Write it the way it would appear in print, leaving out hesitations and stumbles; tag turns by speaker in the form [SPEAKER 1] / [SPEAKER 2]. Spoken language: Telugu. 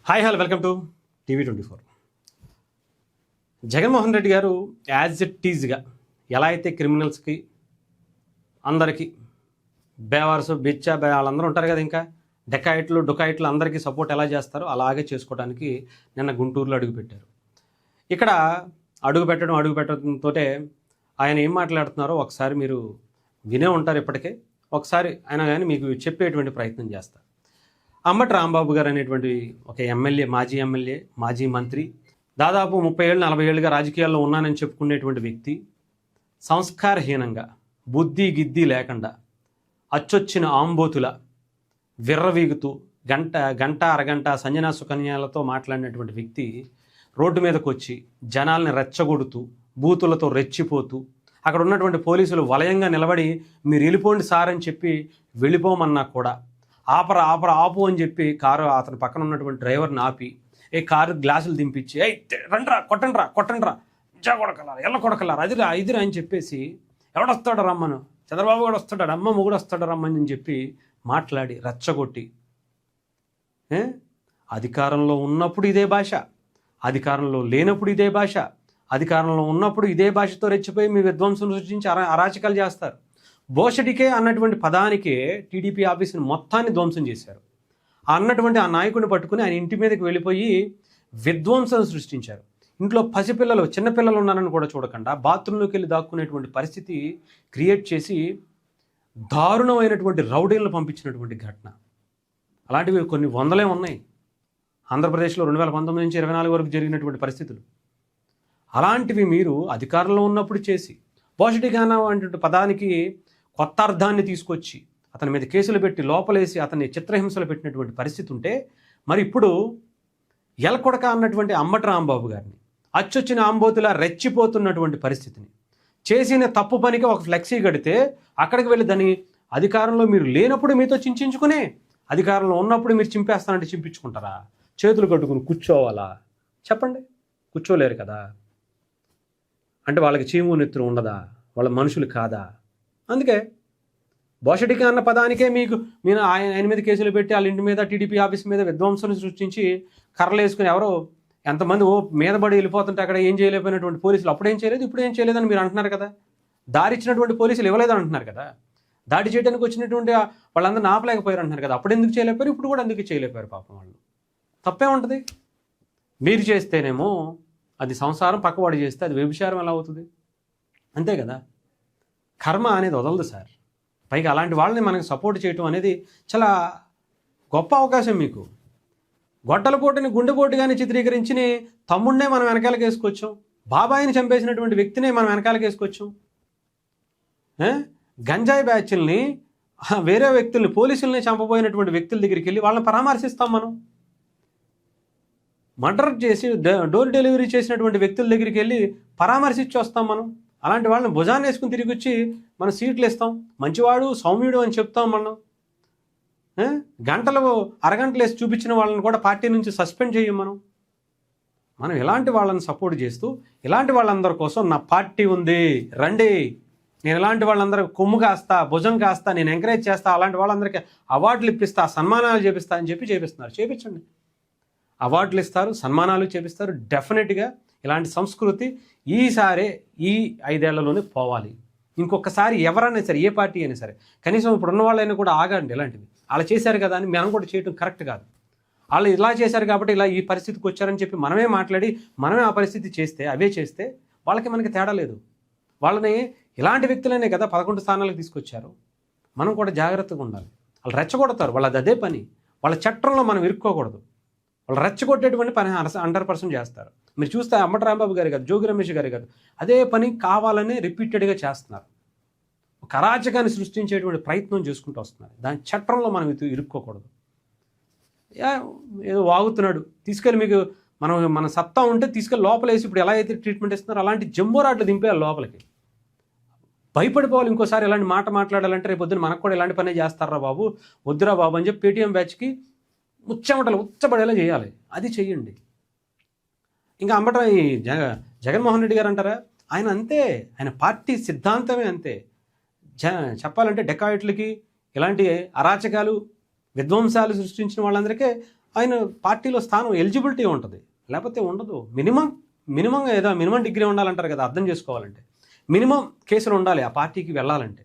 [SPEAKER 1] హాయ్ హలో వెల్కమ్ టు టీవీ24. జగన్మోహన్ రెడ్డి గారు యాజ్ ఇట్ ఈజ్గా ఎలా అయితే క్రిమినల్స్కి అందరికీ బేవారసు బిచ్చా వాళ్ళందరూ ఉంటారు కదా, ఇంకా డొకాయిట్లు అందరికీ సపోర్ట్ ఎలా చేస్తారో అలాగే చేసుకోవడానికి నిన్న గుంటూరులో అడుగుపెట్టారు. ఇక్కడ అడుగుపెట్టడంతో ఆయన ఏం మాట్లాడుతున్నారో ఒకసారి మీరు వినే ఉంటారు. ఇప్పటికే ఒకసారి ఆయన కానీ మీకు చెప్పేటువంటి ప్రయత్నం చేస్తారు. అంబటి రాంబాబు గారు అనేటువంటి ఒక ఎమ్మెల్యే, మాజీ మంత్రి, దాదాపు 30-40 ఏళ్ళుగా రాజకీయాల్లో ఉన్నానని చెప్పుకునేటువంటి వ్యక్తి, సంస్కారహీనంగా బుద్ధి లేకుండా అచ్చొచ్చిన ఆంబోతుల విర్రవీగుతూ గంట అరగంట సంజనా సుకన్యాలతో మాట్లాడినటువంటి వ్యక్తి రోడ్డు మీదకు వచ్చి జనాల్ని రెచ్చగొడుతూ బూతులతో రెచ్చిపోతూ అక్కడ ఉన్నటువంటి పోలీసులు వలయంగా నిలబడి మీరు వెళ్ళిపోండి సార్ అని చెప్పి వెళ్ళిపోమన్నా కూడా ఆపు అని చెప్పి కారు అతని పక్కన ఉన్నటువంటి డ్రైవర్ని ఆపి కారు గ్లాసులు దింపించి రండ్రా కొట్టండ్రా జా కొడకలారా ఎల్ల కొడకలారా ఇదిరా అని చెప్పేసి ఎవడొస్తాడు రమ్మను, చంద్రబాబు కూడా వస్తాడు, అమ్మమ్మ కూడా వస్తాడు రమ్మని చెప్పి మాట్లాడి రెచ్చగొట్టి, అధికారంలో ఉన్నప్పుడు ఇదే భాష, అధికారంలో లేనప్పుడు ఇదే భాష, అధికారంలో ఉన్నప్పుడు ఇదే భాషతో రెచ్చిపోయి మీ విధ్వంసం సృష్టించి అరాచకాలు చేస్తారు. బోషడికే అన్నటువంటి పదానికే టీడీపీ ఆఫీసుని మొత్తాన్ని ధ్వంసం చేశారు. అన్నటువంటి ఆ నాయకుడిని పట్టుకుని ఆయన ఇంటి మీదకి వెళ్ళిపోయి విధ్వంసం సృష్టించారు. ఇంట్లో పసిపిల్లలు, చిన్నపిల్లలు ఉన్నారని కూడా చూడకుండా బాత్రూంలోకి వెళ్ళి దాక్కునేటువంటి పరిస్థితి క్రియేట్ చేసి దారుణమైనటువంటి రౌడీలను పంపించినటువంటి ఘటన. అలాంటివి కొన్ని వందలే ఉన్నాయి ఆంధ్రప్రదేశ్లో 2019 నుంచి 2024 వరకు జరిగినటువంటి పరిస్థితులు. అలాంటివి మీరు అధికారంలో ఉన్నప్పుడు చేసి బోషడిగానా అనేటువంటి పదానికి కొత్త అర్థాన్ని తీసుకొచ్చి అతని మీద కేసులు పెట్టి లోపలేసి అతన్ని చిత్రహింసలు పెట్టినటువంటి పరిస్థితి ఉంటే, మరి ఇప్పుడు ఎలకొడక అన్నటువంటి అంబటి రాంబాబు గారిని అచ్చొచ్చిన ఆంబోతులా రెచ్చిపోతున్నటువంటి పరిస్థితిని, చేసిన తప్పు పనికి ఒక ఫ్లెక్సీ కడితే అక్కడికి వెళ్ళి దాన్ని అధికారంలో మీరు లేనప్పుడు మీతో చించుకునే, అధికారంలో ఉన్నప్పుడు మీరు చింపేస్తానంటే చింపించుకుంటారా? చేతులు కట్టుకుని కూర్చోవాలా? చెప్పండి, కూర్చోలేరు కదా. అంటే వాళ్ళకి చీము నెత్తురు ఉండదా? వాళ్ళ మనుషులు కాదా? అందుకే బోషడిక అన్న పదానికే మీరు ఆయన మీద కేసులు పెట్టి వాళ్ళ ఇంటి మీద, టీడీపీ ఆఫీస్ మీద విధ్వంసం సృష్టించి కర్రలు వేసుకుని ఎవరో ఎంతమంది మీద పడి వెళ్ళిపోతుంటే అక్కడ ఏం చేయలేకపోయినటువంటి పోలీసులు అప్పుడు ఏం చేయలేదు, ఇప్పుడు ఏం చేయలేదని మీరు అంటున్నారు కదా. దారి ఇచ్చినటువంటి పోలీసులు ఇవ్వలేదని అంటున్నారు కదా. దాడి చేయడానికి వచ్చినటువంటి వాళ్ళందరూ ఆపలేకపోయారు అంటున్నారు కదా. అప్పుడు ఎందుకు చేయలేకపోయారు, ఇప్పుడు కూడా ఎందుకు చేయలేకపోయారు? పాపం వాళ్ళు. తప్పే ఉంటుంది. మీరు చేస్తేనేమో అది సంసారం, పక్కవాడు చేస్తే అది వ్యభిచారం ఎలా అవుతుంది? అంతే కదా. కర్మ అనేది వదలదు సార్. పైగా అలాంటి వాళ్ళని మనకు సపోర్ట్ చేయటం అనేది చాలా గొప్ప అవకాశం మీకు. గొడ్డలపోటుని గుండెపోటుగానే చిత్రీకరించి తమ్ముడినే మనం వెనకాలకి వేసుకొచ్చాం, బాబాయిని చంపేసినటువంటి వ్యక్తినే మనం వెనకాలకి వేసుకొచ్చాం. గంజాయి బ్యాచ్ల్ని, వేరే వ్యక్తుల్ని, పోలీసుల్ని చంపబోయినటువంటి వ్యక్తుల దగ్గరికి వెళ్ళి వాళ్ళని పరామర్శిస్తాం మనం. మర్డర్ చేసి డోర్ డెలివరీ చేసినటువంటి వ్యక్తుల దగ్గరికి వెళ్ళి పరామర్శించి వస్తాం మనం. అలాంటి వాళ్ళని భుజాన్ని వేసుకుని తిరిగి వచ్చి మనం సీట్లు ఇస్తాం. మంచివాడు, సౌమ్యుడు అని చెప్తాం మనం. అరగంటలు వేసి చూపించిన వాళ్ళని కూడా పార్టీ నుంచి సస్పెండ్ చేయం మనం. ఇలాంటి వాళ్ళని సపోర్ట్ చేస్తూ, ఇలాంటి వాళ్ళందరి కోసం నా పార్టీ ఉంది, రండి, నేను ఇలాంటి వాళ్ళందరూ కొమ్ము కాస్తా, భుజం కాస్తా, నేను ఎంకరేజ్ చేస్తా, అలాంటి వాళ్ళందరికీ అవార్డులు ఇప్పిస్తా, సన్మానాలు చేపిస్తా అని చెప్పి చేపిస్తున్నారు. చేపించండి. అవార్డులు ఇస్తారు, సన్మానాలు చేపిస్తారు. డెఫినెట్గా ఇలాంటి సంస్కృతి ఈసారే ఈ 5 ఏళ్లలోనే పోవాలి. ఇంకొకసారి ఎవరైనా సరే, ఏ పార్టీ అయినా సరే, కనీసం ఇప్పుడు ఉన్న వాళ్ళైనా కూడా ఆగండి. ఇలాంటివి అలా చేశారు కదా అని మనం కూడా చేయడం కరెక్ట్ కాదు. వాళ్ళు ఇలా చేశారు కాబట్టి ఇలా ఈ పరిస్థితికి వచ్చారని చెప్పి మనమే మాట్లాడి మనమే ఆ పరిస్థితి చేస్తే, అవే చేస్తే వాళ్ళకి మనకి తేడా లేదు. వాళ్ళని ఇలాంటి వ్యక్తులనే కదా 11 స్థానాలకు తీసుకొచ్చారు. మనం కూడా జాగ్రత్తగా ఉండాలి. వాళ్ళు రెచ్చగొడతారు, వాళ్ళది అదే పని. వాళ్ళ చట్టంలో మనం ఇరుక్కోకూడదు. వాళ్ళు రెచ్చగొట్టేటువంటి పని 100% చేస్తారు. మీరు చూస్తే అంబటి రాంబాబు గారు కాదు, జోగి రమేష్ గారు కాదు, అదే పని కావాలని రిపీటెడ్గా చేస్తున్నారు. ఒక అరాచకాన్ని సృష్టించేటువంటి ప్రయత్నం చేసుకుంటూ వస్తున్నారు. దాని చట్టంలో మనం ఇరుక్కోకూడదు. ఏదో వాగుతున్నాడు, తీసుకెళ్ళి మీకు మన సత్తా ఉంటే తీసుకెళ్ళి లోపలేసి ఇప్పుడు ఎలా అయితే ట్రీట్మెంట్ ఇస్తున్నారో అలాంటి జంబోరాట్లు దింపేయాలి లోపలికి. భయపడిపోవాలి. ఇంకోసారి ఇలాంటి మాట మాట్లాడాలంటే రేపు పొద్దున మనకు కూడా ఇలాంటి పనే చేస్తారా బాబు, వద్దురా బాబు అని చెప్పి పేటీఎం బ్యాచ్కి ఉచ్చబడేలా చేయాలి. అది చెయ్యండి. ఇంకా జగన్మోహన్ రెడ్డి గారు అంటారా, ఆయన అంతే, ఆయన పార్టీ సిద్ధాంతమే అంతే. చెప్పాలంటే డెకాయిట్లకి, ఇలాంటి అరాచకాలు, విధ్వంసాలు సృష్టించిన వాళ్ళందరికీ ఆయన పార్టీలో స్థానం ఎలిజిబిలిటీ ఉంటుంది, లేకపోతే ఉండదు. మినిమం ఏదో మినిమం డిగ్రీ ఉండాలంటారు కదా, అర్థం చేసుకోవాలంటే మినిమం కేసులు ఉండాలి ఆ పార్టీకి వెళ్ళాలంటే.